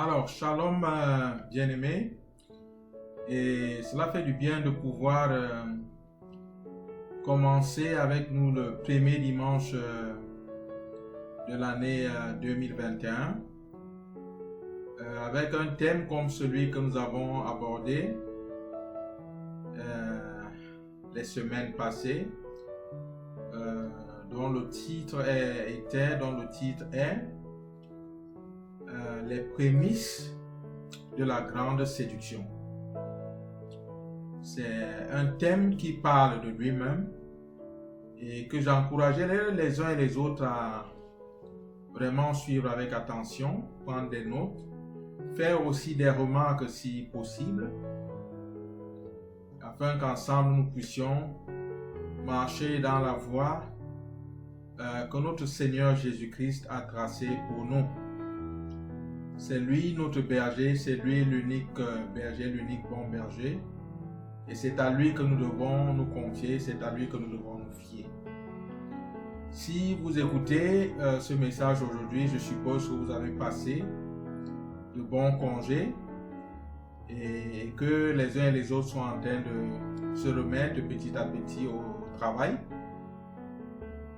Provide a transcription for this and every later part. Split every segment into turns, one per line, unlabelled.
Alors, shalom bien-aimé, et cela fait du bien de pouvoir commencer avec nous le premier dimanche de l'année 2021 avec un thème comme celui que nous avons abordé les semaines passées, dont le titre est les prémices de la grande séduction. C'est un thème qui parle de lui-même et que j'encouragerais les uns et les autres à vraiment suivre avec attention, prendre des notes, faire aussi des remarques si possible, afin qu'ensemble nous puissions marcher dans la voie que notre Seigneur Jésus-Christ a tracée pour nous. C'est lui notre berger, c'est lui l'unique berger, l'unique bon berger. Et c'est à lui que nous devons nous confier, c'est à lui que nous devons nous fier. Si vous écoutez ce message aujourd'hui, je suppose que vous avez passé de bons congés et que les uns et les autres sont en train de se remettre petit à petit au travail.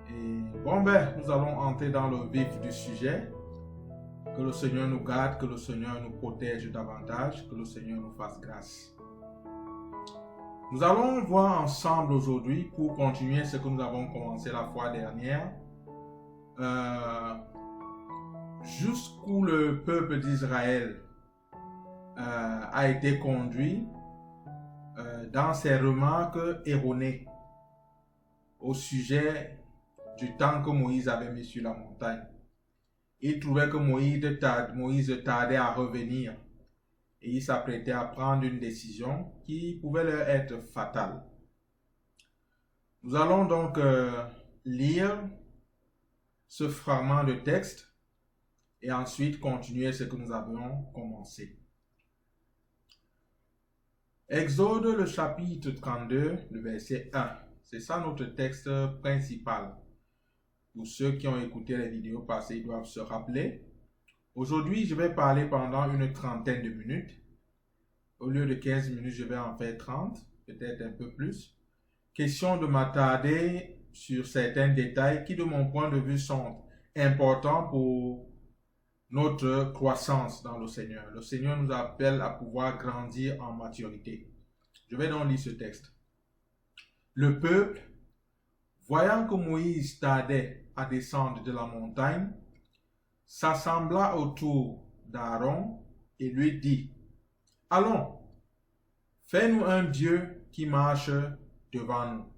Et nous allons entrer dans le vif du sujet. Que le Seigneur nous garde, que le Seigneur nous protège davantage, que le Seigneur nous fasse grâce. Nous allons voir ensemble aujourd'hui, pour continuer ce que nous avons commencé la fois dernière, jusqu'où le peuple d'Israël a été conduit dans ses remarques erronées au sujet du temps que Moïse avait mis sur la montagne. Il trouvait que Moïse tardait à revenir et il s'apprêtait à prendre une décision qui pouvait leur être fatale. Nous allons donc lire ce fragment de texte et ensuite continuer ce que nous avions commencé. Exode, le chapitre 32, le verset 1. C'est ça notre texte principal. Pour ceux qui ont écouté les vidéos passées, ils doivent se rappeler. Aujourd'hui, je vais parler pendant une trentaine de minutes. Au lieu de 15 minutes, je vais en faire 30, peut-être un peu plus. Question de m'attarder sur certains détails qui, de mon point de vue, sont importants pour notre croissance dans le Seigneur. Le Seigneur nous appelle à pouvoir grandir en maturité. Je vais donc lire ce texte. Le peuple, voyant que Moïse tardait à descendre de la montagne, s'assembla autour d'Aaron et lui dit: « Allons, fais-nous un Dieu qui marche devant nous. »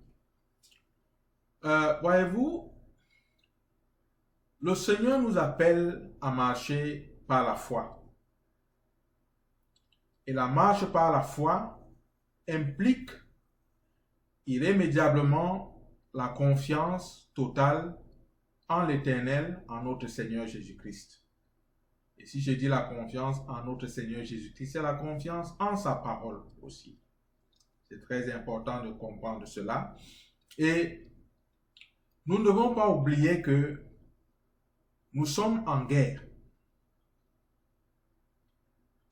Voyez-vous, le Seigneur nous appelle à marcher par la foi. Et la marche par la foi implique irrémédiablement la confiance totale en l'Éternel, en notre Seigneur Jésus-Christ. Et si je dis la confiance en notre Seigneur Jésus-Christ, c'est la confiance en sa parole aussi. C'est très important de comprendre cela. Et nous ne devons pas oublier que nous sommes en guerre.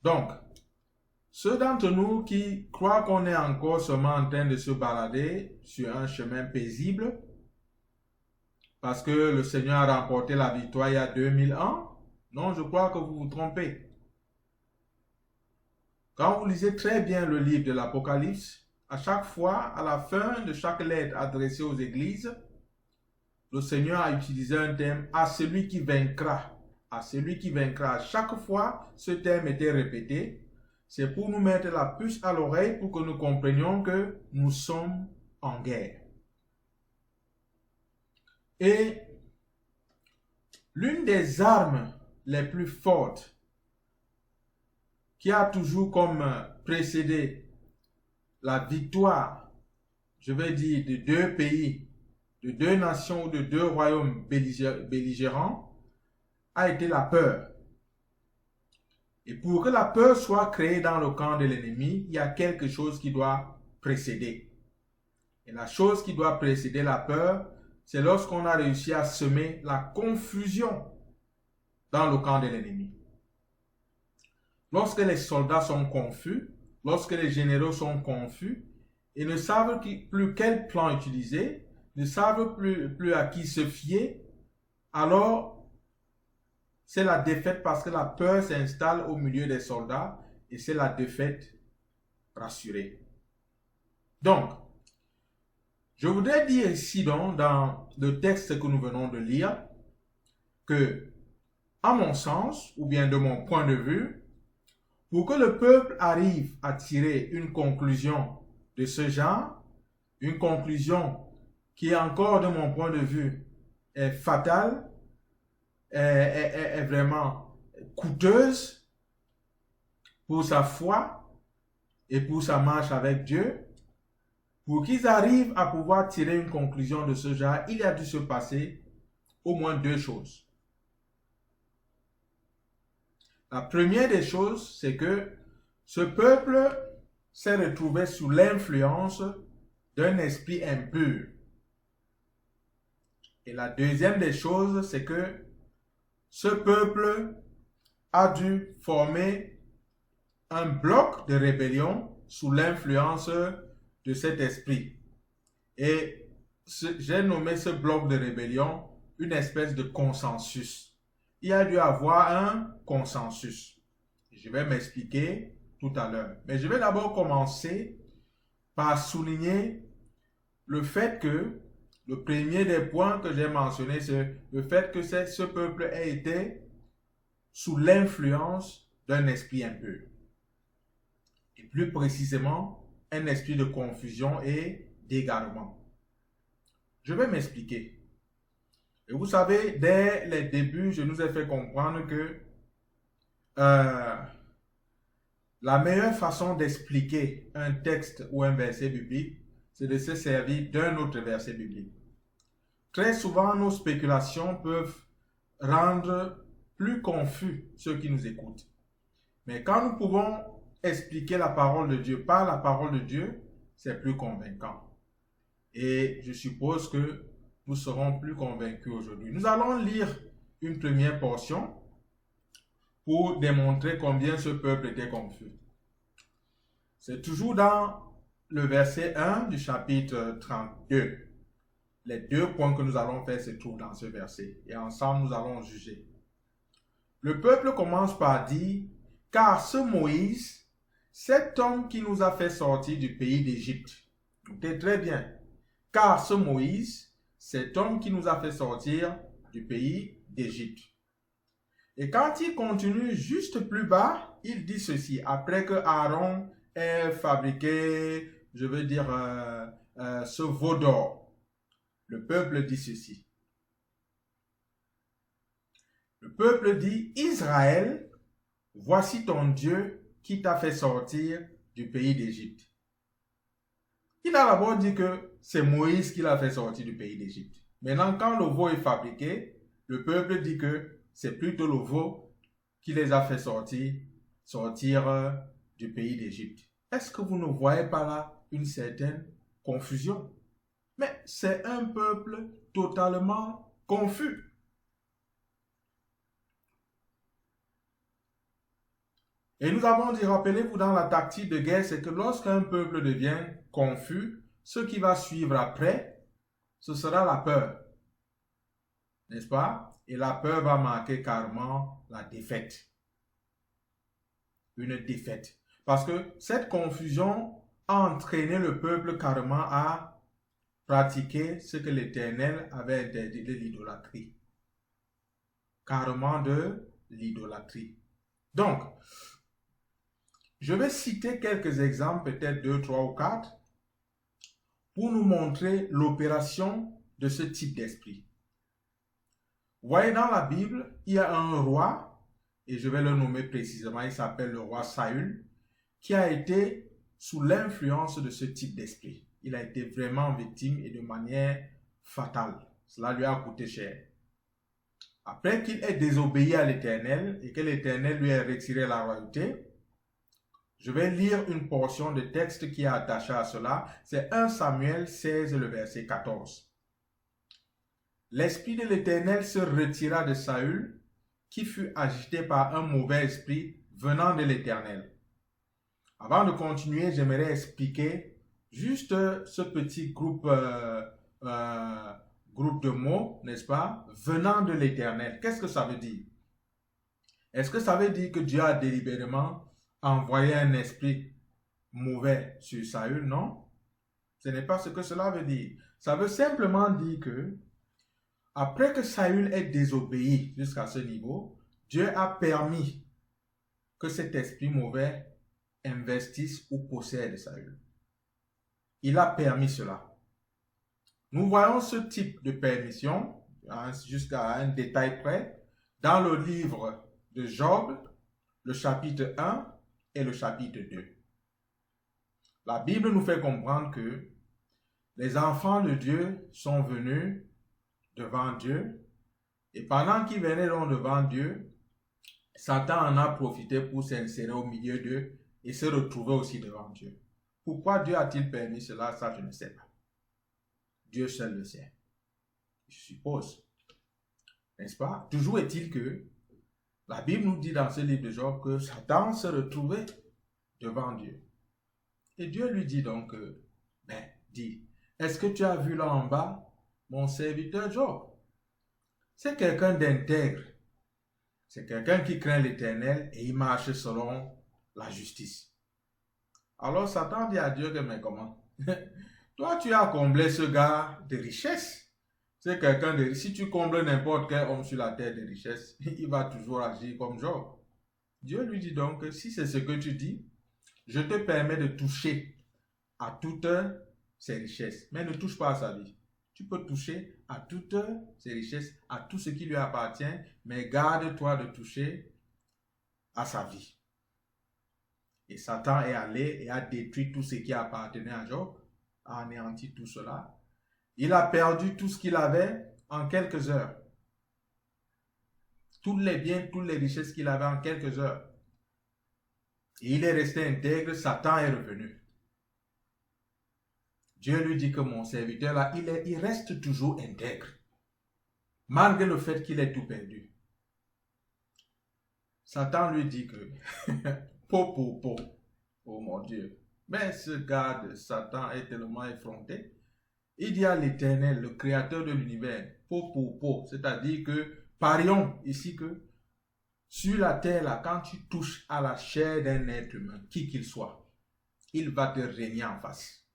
Donc, ceux d'entre nous qui croient qu'on est encore seulement en train de se balader sur un chemin paisible, parce que le Seigneur a remporté la victoire il y a 2000 ans, non, je crois que vous vous trompez. Quand vous lisez très bien le livre de l'Apocalypse, à chaque fois, à la fin de chaque lettre adressée aux églises, le Seigneur a utilisé un terme « à celui qui vaincra ». À celui qui vaincra. À chaque fois, ce terme était répété. C'est pour nous mettre la puce à l'oreille pour que nous comprenions que nous sommes en guerre. Et l'une des armes les plus fortes qui a toujours comme précédé la victoire, je vais dire, de deux pays, de deux nations ou de deux royaumes belligérants, a été la peur. Et pour que la peur soit créée dans le camp de l'ennemi, il y a quelque chose qui doit précéder. Et la chose qui doit précéder la peur, c'est lorsqu'on a réussi à semer la confusion dans le camp de l'ennemi. lorsque les soldats sont confus, lorsque les généraux sont confus et ne savent plus quel plan utiliser, ne savent plus à qui se fier, alors c'est la défaite parce que la peur s'installe au milieu des soldats et c'est la défaite rassurée. Donc, je voudrais dire ici donc, dans le texte que nous venons de lire, que, à mon sens, ou bien de mon point de vue, pour que le peuple arrive à tirer une conclusion de ce genre, une conclusion qui encore de mon point de vue est fatale, est vraiment coûteuse pour sa foi et pour sa marche avec Dieu, pour qu'ils arrivent à pouvoir tirer une conclusion de ce genre, il a dû se passer au moins deux choses. La première des choses, c'est que ce peuple s'est retrouvé sous l'influence d'un esprit impur. Et la deuxième des choses, c'est que ce peuple a dû former un bloc de rébellion sous l'influence de cet esprit. Et j'ai nommé ce bloc de rébellion une espèce de consensus. Il a dû avoir un consensus. Je vais m'expliquer tout à l'heure. Mais je vais d'abord commencer par souligner le fait que le premier des points que j'ai mentionné, c'est le fait que ce peuple a été sous l'influence d'un esprit impur. Et plus précisément, un esprit de confusion et d'égarement. Je vais m'expliquer. Et vous savez, dès les débuts, je nous ai fait comprendre que la meilleure façon d'expliquer un texte ou un verset biblique, c'est de se servir d'un autre verset biblique. Très souvent, nos spéculations peuvent rendre plus confus ceux qui nous écoutent. Mais quand nous pouvons expliquer la parole de Dieu par la parole de Dieu, c'est plus convaincant. Et je suppose que nous serons plus convaincus aujourd'hui. Nous allons lire une première portion pour démontrer combien ce peuple était confus. C'est toujours dans le verset 1 du chapitre 32. Les deux points que nous allons faire se trouvent dans ce verset. Et ensemble, nous allons juger. Le peuple commence par dire, « Car ce Moïse, cet homme qui nous a fait sortir du pays d'Égypte. » Notez très bien. « Car ce Moïse, cet homme qui nous a fait sortir du pays d'Égypte. » Et quand il continue juste plus bas, il dit ceci. Après que Aaron ait fabriqué, je veux dire, ce veau d'or, le peuple dit ceci. Le peuple dit, « Israël, voici ton Dieu qui t'a fait sortir du pays d'Égypte. » Il a d'abord dit que c'est Moïse qui l'a fait sortir du pays d'Égypte. Maintenant, quand le veau est fabriqué, le peuple dit que c'est plutôt le veau qui les a fait sortir du pays d'Égypte. Est-ce que vous ne voyez pas là une certaine confusion? Mais c'est un peuple totalement confus. Et nous avons dit, rappelez-vous, dans la tactique de guerre, c'est que lorsqu'un peuple devient confus, ce qui va suivre après, ce sera la peur. N'est-ce pas? Et la peur va marquer carrément la défaite. Une défaite. Parce que cette confusion a entraîné le peuple carrément à pratiquer ce que l'Éternel avait interdit, de l'idolâtrie. Carrément de l'idolâtrie. Donc, je vais citer quelques exemples, peut-être 2, 3 ou 4, pour nous montrer l'opération de ce type d'esprit. Vous voyez, dans la Bible, il y a un roi, et je vais le nommer précisément, il s'appelle le roi Saül, qui a été sous l'influence de ce type d'esprit. Il a été vraiment victime et de manière fatale. Cela lui a coûté cher. Après qu'il ait désobéi à l'Éternel et que l'Éternel lui ait retiré la royauté, je vais lire une portion de texte qui est attachée à cela. C'est 1 Samuel 16, le verset 14. L'esprit de l'Éternel se retira de Saül, qui fut agité par un mauvais esprit venant de l'Éternel. Avant de continuer, j'aimerais expliquer juste ce petit groupe de mots, n'est-ce pas? Venant de l'Éternel. Qu'est-ce que ça veut dire? Est-ce que ça veut dire que Dieu a délibérément envoyé un esprit mauvais sur Saül? Non. Ce n'est pas ce que cela veut dire. Ça veut simplement dire que après que Saül ait désobéi jusqu'à ce niveau, Dieu a permis que cet esprit mauvais investisse ou possède Saül. Il a permis cela. Nous voyons ce type de permission, jusqu'à un détail près, dans le livre de Job, le chapitre 1 et le chapitre 2. La Bible nous fait comprendre que les enfants de Dieu sont venus devant Dieu, et pendant qu'ils venaient donc devant Dieu, Satan en a profité pour s'insérer au milieu d'eux et se retrouver aussi devant Dieu. Pourquoi Dieu a-t-il permis cela? Ça, je ne sais pas. Dieu seul le sait. Je suppose. N'est-ce pas? Toujours est-il que la Bible nous dit dans ce livre de Job que Satan se retrouvait devant Dieu. Et Dieu lui dit donc, dis, est-ce que tu as vu là en bas mon serviteur Job? C'est quelqu'un d'intègre. C'est quelqu'un qui craint l'Éternel et il marche selon la justice. Alors Satan dit à Dieu que, mais comment? Toi, tu as comblé ce gars de richesse. C'est quelqu'un de... Si tu combles n'importe quel homme sur la terre de richesse, il va toujours agir comme Job. Dieu lui dit donc, si c'est ce que tu dis, je te permets de toucher à toutes ses richesses, mais ne touche pas à sa vie. Tu peux toucher à toutes ses richesses, à tout ce qui lui appartient, mais garde-toi de toucher à sa vie. Et Satan est allé et a détruit tout ce qui appartenait à Job, a anéanti tout cela. Il a perdu tout ce qu'il avait en quelques heures. Tous les biens, toutes les richesses qu'il avait en quelques heures. Et il est resté intègre, Satan est revenu. Dieu lui dit que mon serviteur là, il reste toujours intègre. Malgré le fait qu'il ait tout perdu. Satan lui dit que, oh mon Dieu. Mais ce gars de Satan est tellement effronté. Il dit à l'Éternel, le créateur de l'univers, c'est-à-dire que, parions ici que, sur la terre là, quand tu touches à la chair d'un être humain, qui qu'il soit, il va te régner en face.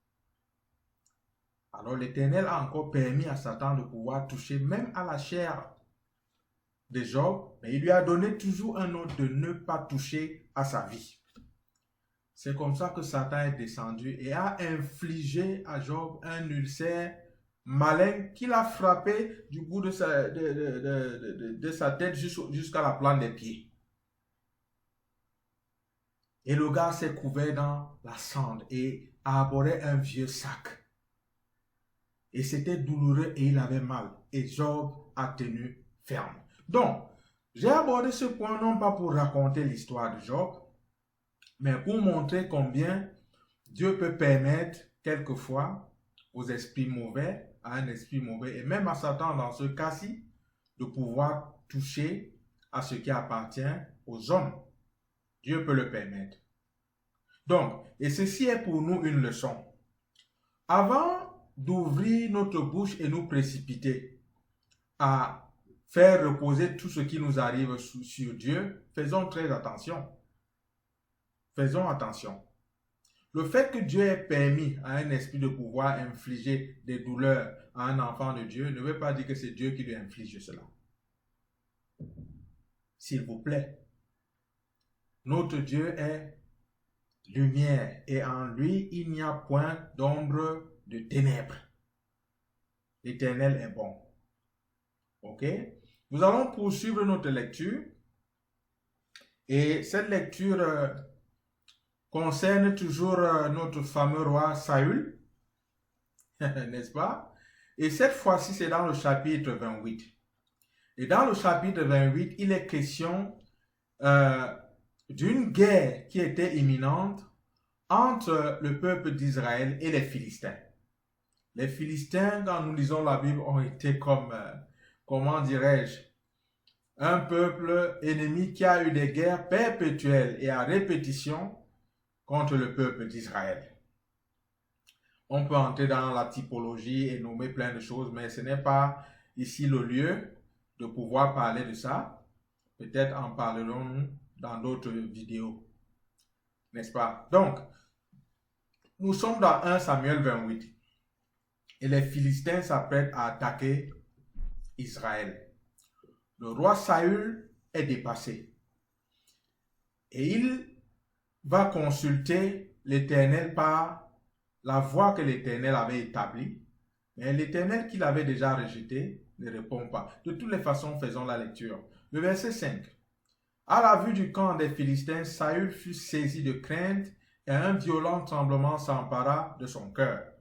Alors l'Éternel a encore permis à Satan de pouvoir toucher même à la chair de Job, mais il lui a donné toujours un ordre de ne pas toucher à sa vie. C'est comme ça que Satan est descendu et a infligé à Job un ulcère malin qu'il a frappé du bout de sa tête jusqu'à la plante des pieds. Et le gars s'est couvert dans la cendre et arborait un vieux sac. Et c'était douloureux et il avait mal. Et Job a tenu ferme. Donc, j'ai abordé ce point non pas pour raconter l'histoire de Job, mais pour montrer combien Dieu peut permettre quelquefois aux esprits mauvais, à un esprit mauvais, et même à Satan dans ce cas-ci, de pouvoir toucher à ce qui appartient aux hommes. Dieu peut le permettre. Donc, et ceci est pour nous une leçon. Avant d'ouvrir notre bouche et nous précipiter à faire reposer tout ce qui nous arrive sur Dieu, faisons très attention. Faisons attention. Le fait que Dieu ait permis à un esprit de pouvoir infliger des douleurs à un enfant de Dieu ne veut pas dire que c'est Dieu qui lui inflige cela. S'il vous plaît. Notre Dieu est lumière et en lui il n'y a point d'ombre de ténèbres. L'Éternel est bon. Ok? Nous allons poursuivre notre lecture et cette lecture concerne toujours notre fameux roi Saül, n'est-ce pas? Et cette fois-ci, c'est dans le chapitre 28. Et dans le chapitre 28, il est question d'une guerre qui était imminente entre le peuple d'Israël et les Philistins. Les Philistins, quand nous lisons la Bible, ont été comme, comment dirais-je, un peuple ennemi qui a eu des guerres perpétuelles et à répétition contre le peuple d'Israël. On peut entrer dans la typologie et nommer plein de choses, mais ce n'est pas ici le lieu de pouvoir parler de ça. Peut-être en parlerons-nous dans d'autres vidéos. N'est-ce pas? Donc, nous sommes dans 1 Samuel 28 et les Philistins s'apprêtent à attaquer Israël. Le roi Saül est dépassé et il va consulter l'Éternel par la voie que l'Éternel avait établie, mais l'Éternel qu'il avait déjà rejeté ne répond pas. De toutes les façons, faisons la lecture. Le verset 5. À la vue du camp des Philistins, Saül fut saisi de crainte et un violent tremblement s'empara de son cœur.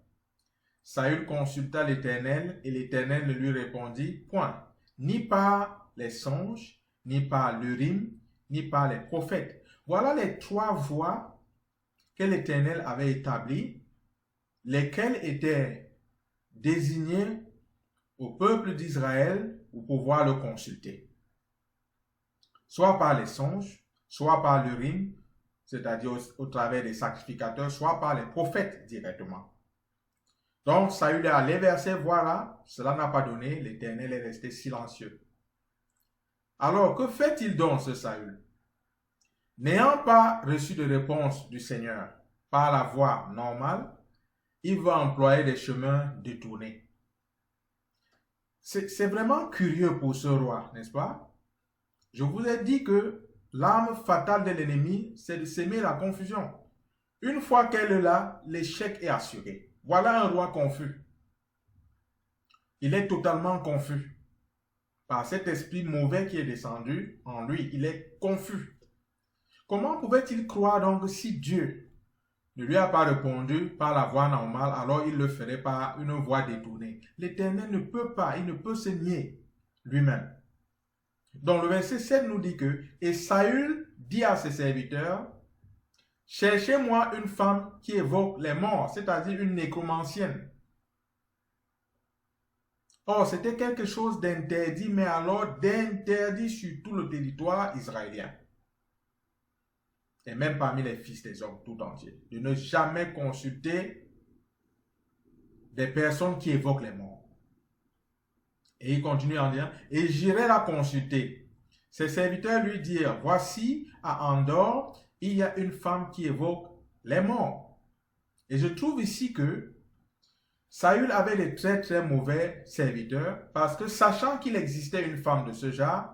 Saül consulta l'Éternel et l'Éternel ne lui répondit point, ni par les songes, ni par l'Urim, ni par les prophètes. Voilà les trois voies que l'Éternel avait établies, lesquelles étaient désignées au peuple d'Israël pour pouvoir le consulter. Soit par les songes, soit par l'Urim, c'est-à-dire au travers des sacrificateurs, soit par les prophètes directement. Donc Saül est allé vers ces voies-là, cela n'a pas donné, l'Éternel est resté silencieux. Alors que fait-il donc ce Saül? N'ayant pas reçu de réponse du Seigneur par la voie normale, il va employer des chemins détournés. C'est vraiment curieux pour ce roi, n'est-ce pas? Je vous ai dit que l'arme fatale de l'ennemi, c'est de s'aimer la confusion. Une fois qu'elle est là, l'échec est assuré. Voilà un roi confus. Il est totalement confus. Par cet esprit mauvais qui est descendu en lui, il est confus. Comment pouvait-il croire donc si Dieu ne lui a pas répondu par la voie normale, alors il le ferait par une voie détournée? L'Éternel ne peut pas, il ne peut se nier lui-même. Donc le verset 7 nous dit que « Et Saül dit à ses serviteurs, « Cherchez-moi une femme qui évoque les morts, c'est-à-dire une nécromancienne. » Or, c'était quelque chose d'interdit, mais alors d'interdit sur tout le territoire israélien. Et même parmi les fils des hommes tout entiers. De ne jamais consulter des personnes qui évoquent les morts. Et il continue en disant, « Et j'irai la consulter. » Ses serviteurs lui dirent, « Voici, à Endor, il y a une femme qui évoque les morts. » Et je trouve ici que Saül avait de très très mauvais serviteurs parce que sachant qu'il existait une femme de ce genre,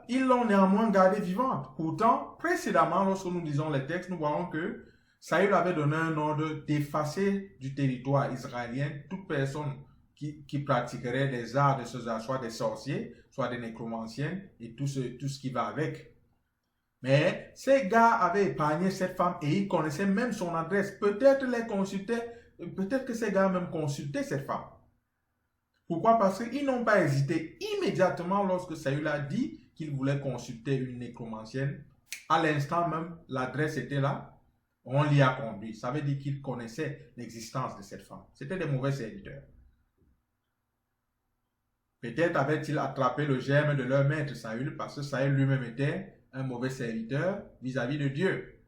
ils l'ont néanmoins gardée vivante. Pourtant, précédemment, lorsque nous lisons les textes, nous voyons que Saül avait donné un ordre d'effacer du territoire israélien toute personne qui pratiquerait des arts de ce genre, soit des sorciers, soit des nécromanciens et tout ce qui va avec. Mais ces gars avaient épargné cette femme et ils connaissaient même son adresse. Peut-être que ces gars même consultaient cette femme. Pourquoi? Parce qu'ils n'ont pas hésité. Immédiatement, lorsque Saül a dit qu'il voulait consulter une nécromancienne, à l'instant même, l'adresse était là. On l'y a conduit. Ça veut dire qu'ils connaissaient l'existence de cette femme. C'était des mauvais serviteurs. Peut-être avait-il attrapé le germe de leur maître Saül parce que Saül lui-même était un mauvais serviteur vis-à-vis de Dieu.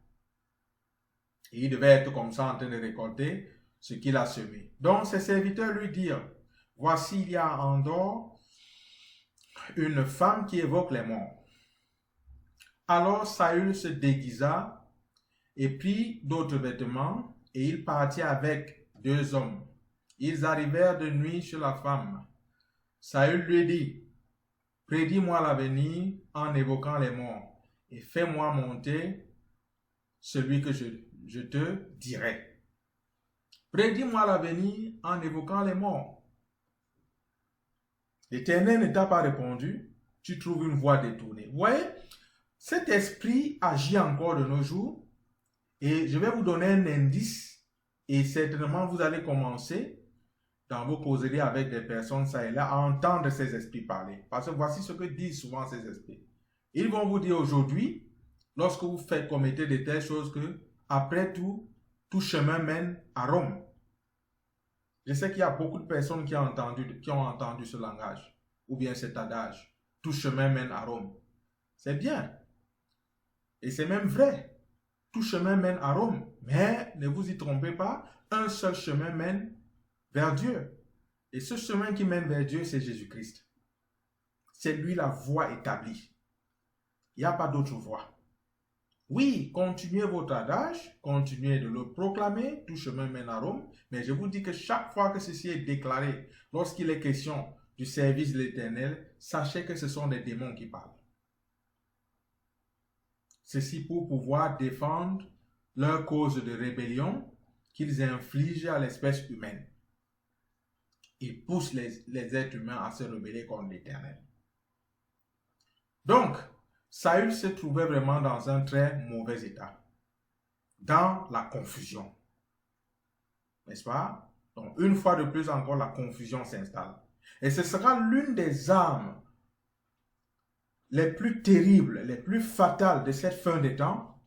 Et il devait être comme ça en train de récolter ce qu'il a semé. Donc ses serviteurs lui dirent, « Voici, il y a en Endor une femme qui évoque les morts. » Alors Saül se déguisa et prit d'autres vêtements et il partit avec 2 hommes. Ils arrivèrent de nuit chez la femme. Saül lui dit, « Prédis-moi l'avenir en évoquant les morts et fais-moi monter celui que je te dirai. » Prédis-moi l'avenir en évoquant les morts. L'Éternel ne t'a pas répondu, tu trouves une voie détournée. Vous voyez, cet esprit agit encore de nos jours et je vais vous donner un indice et certainement vous allez commencer dans vos causeries avec des personnes ça et là à entendre ces esprits parler. Parce que voici ce que disent souvent ces esprits. Ils vont vous dire aujourd'hui, lorsque vous commettez de telles choses que après tout chemin mène à Rome. Je sais qu'il y a beaucoup de personnes qui ont entendu ce langage, ou bien cet adage. tout chemin mène à Rome. C'est bien. Et c'est même vrai. Tout chemin mène à Rome. Mais ne vous y trompez pas, un seul chemin mène vers Dieu. Et ce chemin qui mène vers Dieu, c'est Jésus-Christ. C'est lui la voie établie. Il n'y a pas d'autre voie. Oui, continuez votre adage, continuez de le proclamer, tout chemin mène à Rome, mais je vous dis que chaque fois que ceci est déclaré, lorsqu'il est question du service de l'Éternel, sachez que ce sont des démons qui parlent. Ceci pour pouvoir défendre leur cause de rébellion qu'ils infligent à l'espèce humaine. Ils poussent les êtres humains à se rebeller contre l'Éternel. Donc, Saül se trouvait vraiment dans un très mauvais état, dans la confusion. N'est-ce pas? Donc, une fois de plus encore, la confusion s'installe. Et ce sera l'une des armes les plus terribles, les plus fatales de cette fin des temps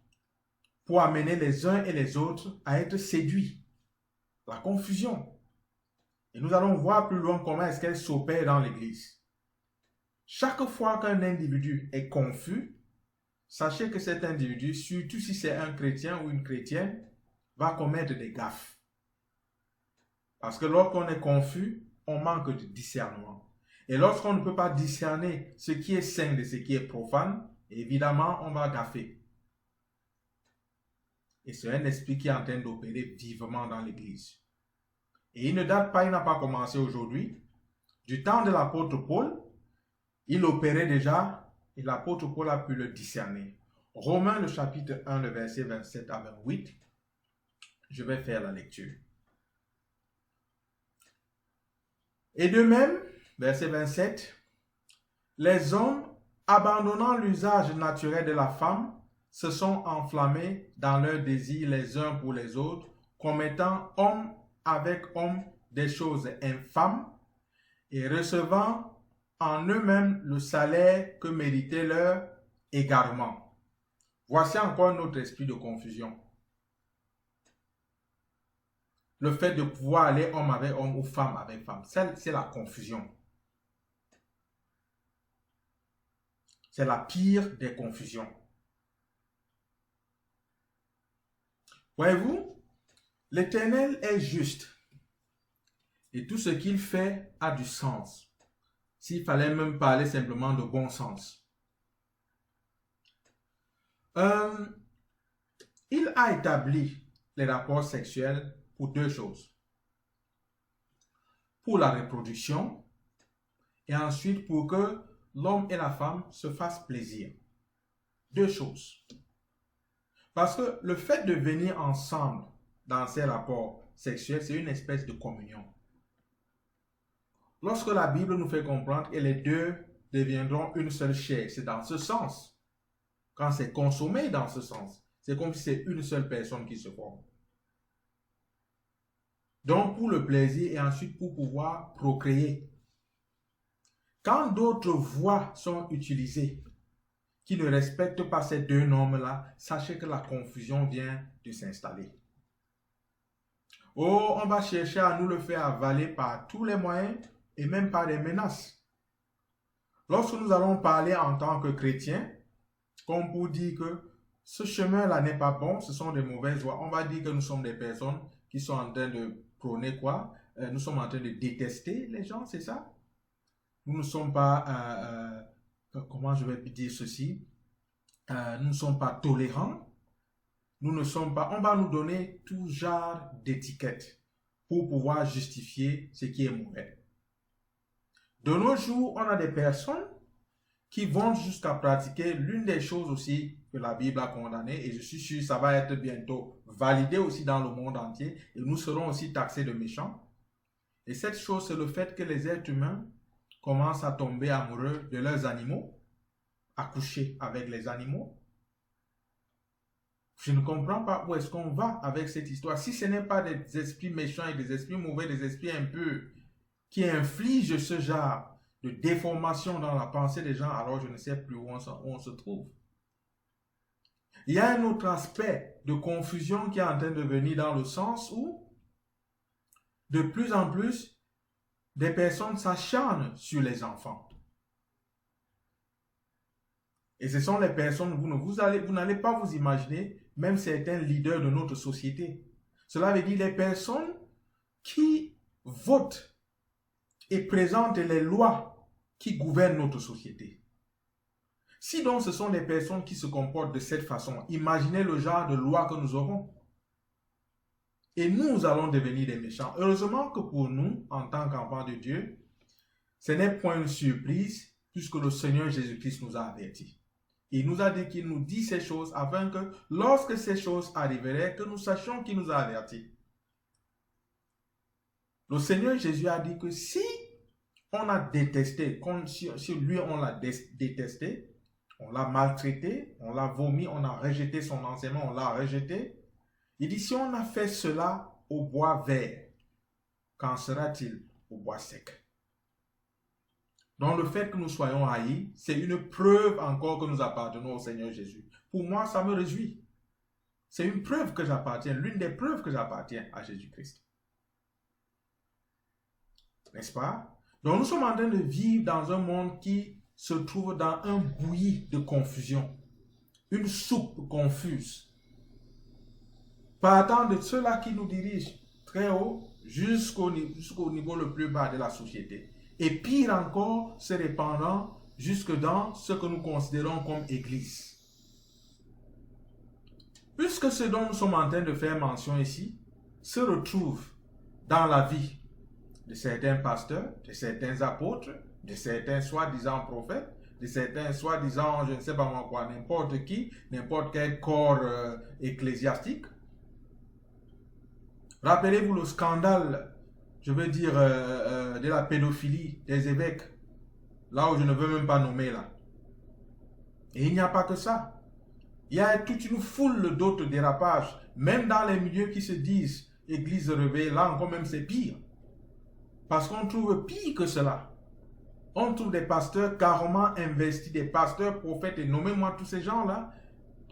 pour amener les uns et les autres à être séduits. La confusion. Et nous allons voir plus loin comment est-ce qu'elle s'opère dans l'Église. Chaque fois qu'un individu est confus, sachez que cet individu, surtout si c'est un chrétien ou une chrétienne, va commettre des gaffes. Parce que lorsqu'on est confus, on manque de discernement. Et lorsqu'on ne peut pas discerner ce qui est saint de ce qui est profane, évidemment, on va gaffer. Et c'est un esprit qui est en train d'opérer vivement dans l'Église. Et il ne date pas, il n'a pas commencé aujourd'hui. Du temps de l'apôtre Paul, il opérait déjà et l'apôtre Paul a pu le discerner. Romains, le chapitre 1, le verset 27 à 28. Je vais faire la lecture. Et de même, verset 27, les hommes, abandonnant l'usage naturel de la femme, se sont enflammés dans leurs désirs les uns pour les autres, commettant homme avec homme des choses infâmes et recevant en eux-mêmes le salaire que méritait leur égarement. Voici encore un autre esprit de confusion. Le fait de pouvoir aller homme avec homme ou femme avec femme, c'est la confusion. C'est la pire des confusions. Voyez-vous, l'Éternel est juste et tout ce qu'il fait a du sens. S'il fallait même parler simplement de bon sens. Il a établi les rapports sexuels pour deux choses. Pour la reproduction et ensuite pour que l'homme et la femme se fassent plaisir. Deux choses. Parce que le fait de venir ensemble dans ces rapports sexuels, c'est une espèce de communion. Lorsque la Bible nous fait comprendre que les deux deviendront une seule chair, c'est dans ce sens. Quand c'est consommé dans ce sens, c'est comme si c'est une seule personne qui se forme. Donc pour le plaisir et ensuite pour pouvoir procréer. Quand d'autres voies sont utilisées qui ne respectent pas ces deux normes-là, sachez que la confusion vient de s'installer. Oh, on va chercher à nous le faire avaler par tous les moyens et même par des menaces. Lorsque nous allons parler en tant que chrétiens, comme pour dire que ce chemin-là n'est pas bon, ce sont des mauvaises voies, on va dire que nous sommes des personnes qui sont en train de prôner quoi? Nous sommes en train de détester les gens, c'est ça? Nous ne sommes pas, comment je vais dire ceci? Nous ne sommes pas tolérants. Nous ne sommes pas, on va nous donner tout genre d'étiquettes pour pouvoir justifier ce qui est mauvais. De nos jours, on a des personnes qui vont jusqu'à pratiquer l'une des choses aussi que la Bible a condamnées, et je suis sûr que ça va être bientôt validé aussi dans le monde entier, et nous serons aussi taxés de méchants. Et cette chose, c'est le fait que les êtres humains commencent à tomber amoureux de leurs animaux, à coucher avec les animaux. Je ne comprends pas où est-ce qu'on va avec cette histoire. Si ce n'est pas des esprits méchants et des esprits mauvais, des esprits impurs qui infligent ce genre de déformation dans la pensée des gens, alors je ne sais plus où on se trouve. Il y a un autre aspect de confusion qui est en train de venir dans le sens où de plus en plus des personnes s'acharnent sur les enfants. Et ce sont les personnes, vous n'allez pas vous imaginer, même certains leaders de notre société. Cela veut dire les personnes qui votent et présentent les lois qui gouvernent notre société. Si donc ce sont des personnes qui se comportent de cette façon, imaginez le genre de loi que nous aurons. Et nous allons devenir des méchants. Heureusement que pour nous, en tant qu'enfants de Dieu, ce n'est point une surprise puisque le Seigneur Jésus-Christ nous a avertis. Il nous a dit qu'il nous dit ces choses afin que lorsque ces choses arriveraient, que nous sachions qu'il nous a avertis. Le Seigneur Jésus a dit que si on a détesté, si lui on l'a détesté, on l'a maltraité, on l'a vomi, on a rejeté son enseignement, on l'a rejeté. Il dit, si on a fait cela au bois vert, qu'en sera-t-il au bois sec? Donc le fait que nous soyons haïs, c'est une preuve encore que nous appartenons au Seigneur Jésus. Pour moi, ça me réjouit. C'est une preuve que j'appartiens, l'une des preuves que j'appartiens à Jésus-Christ. N'est-ce pas? Donc nous sommes en train de vivre dans un monde qui se trouve dans un bouilli de confusion, une soupe confuse, partant de ceux-là qui nous dirigent très haut jusqu'au niveau le plus bas de la société. Et pire encore, se répandant jusque dans ce que nous considérons comme Église. Puisque ce dont nous sommes en train de faire mention ici se retrouve dans la vie de certains pasteurs, de certains apôtres, de certains soi-disant prophètes, de certains soi-disant, je ne sais pas moi quoi, n'importe qui, n'importe quel corps ecclésiastique. Rappelez-vous le scandale, je veux dire, de la pédophilie des évêques, là où je ne veux même pas nommer là. Et il n'y a pas que ça. Il y a toute une foule d'autres dérapages, même dans les milieux qui se disent église réveillée, là encore même c'est pire. Parce qu'on trouve pire que cela. On trouve des pasteurs carrément investis, des pasteurs, prophètes, et nommez-moi tous ces gens-là,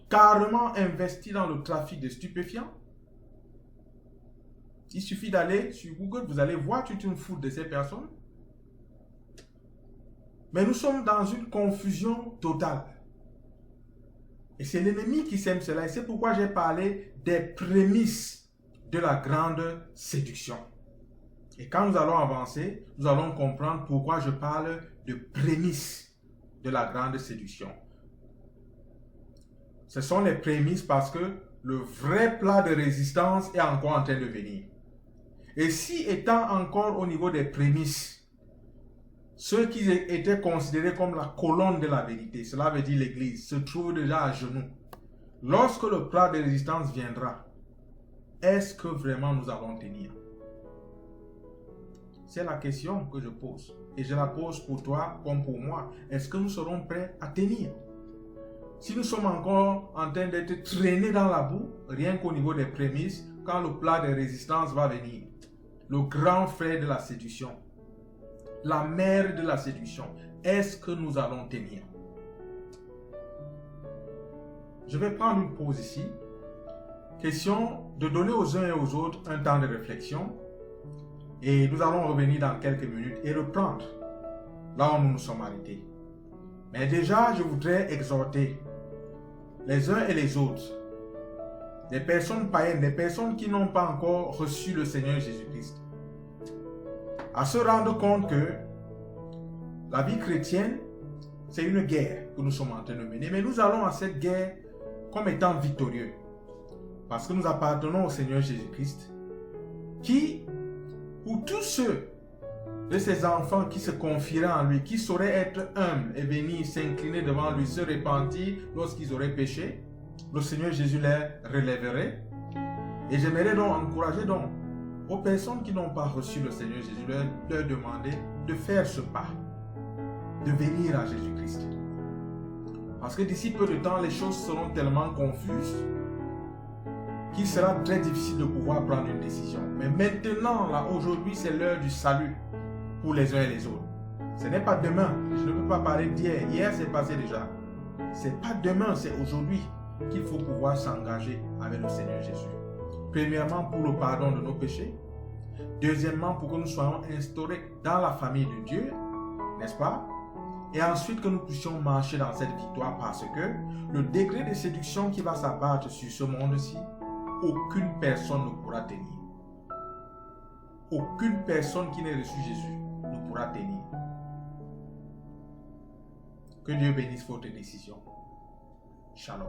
carrément investis dans le trafic de stupéfiants. Il suffit d'aller sur Google, vous allez voir toute une foule de ces personnes. Mais nous sommes dans une confusion totale. Et c'est l'ennemi qui sème cela. Et c'est pourquoi j'ai parlé des prémices de la grande séduction. Et quand nous allons avancer, nous allons comprendre pourquoi je parle de prémices de la grande séduction. Ce sont les prémices parce que le vrai plat de résistance est encore en train de venir. Et si étant encore au niveau des prémices, ceux qui étaient considérés comme la colonne de la vérité, cela veut dire l'Église, se trouvent déjà à genoux. Lorsque le plat de résistance viendra, est-ce que vraiment nous allons tenir? C'est la question que je pose. Et je la pose pour toi comme pour moi. Est-ce que nous serons prêts à tenir? Si nous sommes encore en train d'être traînés dans la boue, rien qu'au niveau des prémices, quand le plat de résistance va venir, le grand frère de la séduction, la mère de la séduction, est-ce que nous allons tenir? Je vais prendre une pause ici. Question de donner aux uns et aux autres un temps de réflexion. Et nous allons revenir dans quelques minutes et reprendre là où nous nous sommes arrêtés. Mais déjà, je voudrais exhorter les uns et les autres, des personnes païennes, des personnes qui n'ont pas encore reçu le Seigneur Jésus-Christ, à se rendre compte que la vie chrétienne, c'est une guerre que nous sommes en train de mener. Mais nous allons à cette guerre comme étant victorieux. Parce que nous appartenons au Seigneur Jésus-Christ, qui, pour tous ceux de ses enfants qui se confieraient en lui, qui sauraient être humbles et venir s'incliner devant lui, se repentir lorsqu'ils auraient péché, le Seigneur Jésus les relèverait. Et j'aimerais donc encourager donc aux personnes qui n'ont pas reçu le Seigneur Jésus, leur demander de faire ce pas, de venir à Jésus-Christ. Parce que d'ici peu de temps, les choses seront tellement confuses qu'il sera très difficile de pouvoir prendre une décision. Mais maintenant, là, aujourd'hui, c'est l'heure du salut pour les uns et les autres. Ce n'est pas demain. Je ne peux pas parler d'hier. Hier, c'est passé déjà. Ce n'est pas demain, c'est aujourd'hui qu'il faut pouvoir s'engager avec le Seigneur Jésus. Premièrement, pour le pardon de nos péchés. Deuxièmement, pour que nous soyons instaurés dans la famille de Dieu, n'est-ce pas? Et ensuite que nous puissions marcher dans cette victoire parce que le degré de séduction qui va s'abattre sur ce monde-ci, aucune personne ne pourra tenir. Aucune personne qui n'ait reçu Jésus ne pourra tenir. Que Dieu bénisse votre décision. Shalom.